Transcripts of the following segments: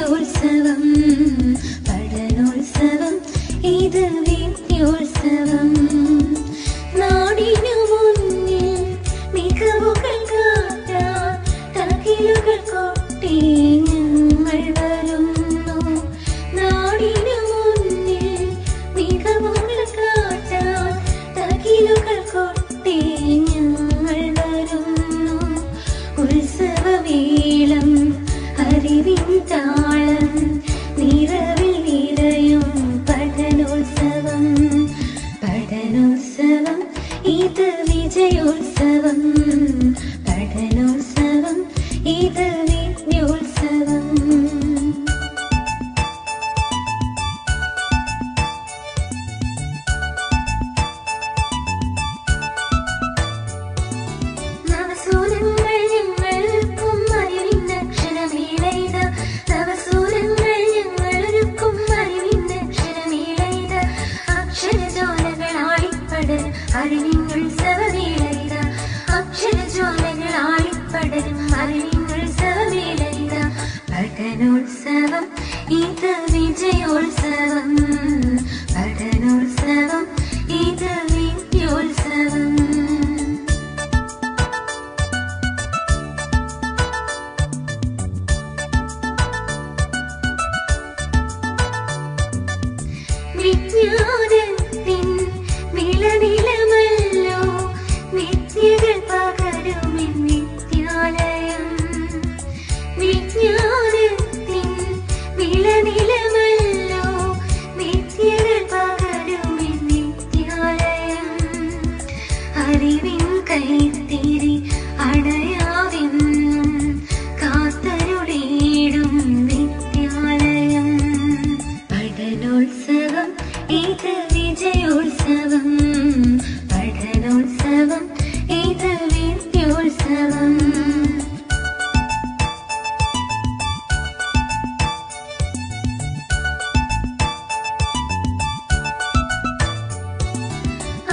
വിജയോത്സവം പഠനോത്സവം ഇത് വിദ്യോത്സവം നാടിനു മുന്നിൽ മികവുകൾ കാട്ടാൻ തകിലുകൾ കൊട്ടി ഞങ്ങൾ വരുന്നു നാടിനു മുന്നിൽ മികവുകൾ കാട്ടാൻ തകിലുകൾ കൊട്ടി ഞങ്ങൾ വരുന്നു ഉത്സവവേളം അറിവിൻ താളം നിറവിൽ നിറയും പഠനോത്സവം പഠനോത്സവം ഇത് വിജയോത്സവം പഠനോത്സവം ഇത് വിദ്യോത്സവം നവസൂരങ്ങൾ ഞങ്ങൾക്കും അറിവിന്നക്ഷരമേളയിത നവസൂരങ്ങൾ ഞങ്ങളൊരുക്കും അറിവിന്നക്ഷരമേളയിത അക്ഷരജ്വാലകൾ ആളിപ്പടരും അറിവിനുത്സവമേളയിത അക്ഷരജ്വാലകൾ ആളിപ്പടരും അറിവിനുത്സവമേളയിത പഠനോത്സവം ഇത് വിജയോത്സവം പഠനോത്സവം ഇത് വിദ്യോത്സവം വിജ്ഞാനത്തിൻ വിളനിലമല്ലോ വിദ്യകൾ പകരുമെൻ വിദ്യാലയം വിജ്ഞാനത്തിൻ വിളനിലമല്ലോ വിദ്യകൾ പകരുമെൻ വിദ്യാലയം അറിവിൻ കൈത്തിരി അടയാവെന്നും കാത്തരുടേടും വിദ്യാലയം പഠനോത്സവം ഇത് വിജയോത്സവം പഠനോത്സവം ഇത് വിദ്യോത്സവം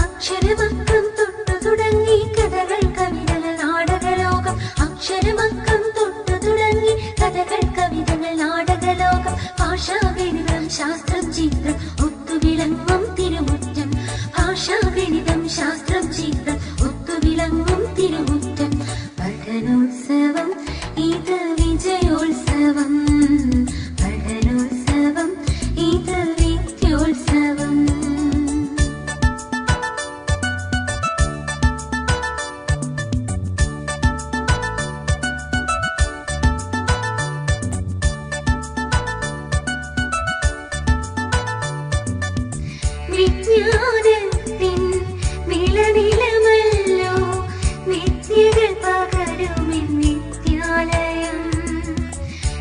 അക്ഷരമക്കം തൊട്ടു തുടങ്ങി കഥകൾ കവിതകൾ നാടകലോകം അക്ഷരമക്കം തൊട്ടു തുടങ്ങി കഥകൾ കവിതകൾ നാടകലോകം ഭാഷാഗണിതം ശാസ്ത്രം ചിത്രം ഒത്തുവിളങ്ങും തിരുമുറ്റം ഭാഷാഗണിതം ശാസ്ത്രം ചിത്രം ഒത്തുവിളങ്ങും തിരുമുറ്റം പഠനോത്സവം ഇത് വിജയോത്സവം പഠനോത്സവം ഇത് വിദ്യോത്സവം വിജ്ഞാനത്തിൻ വിളനി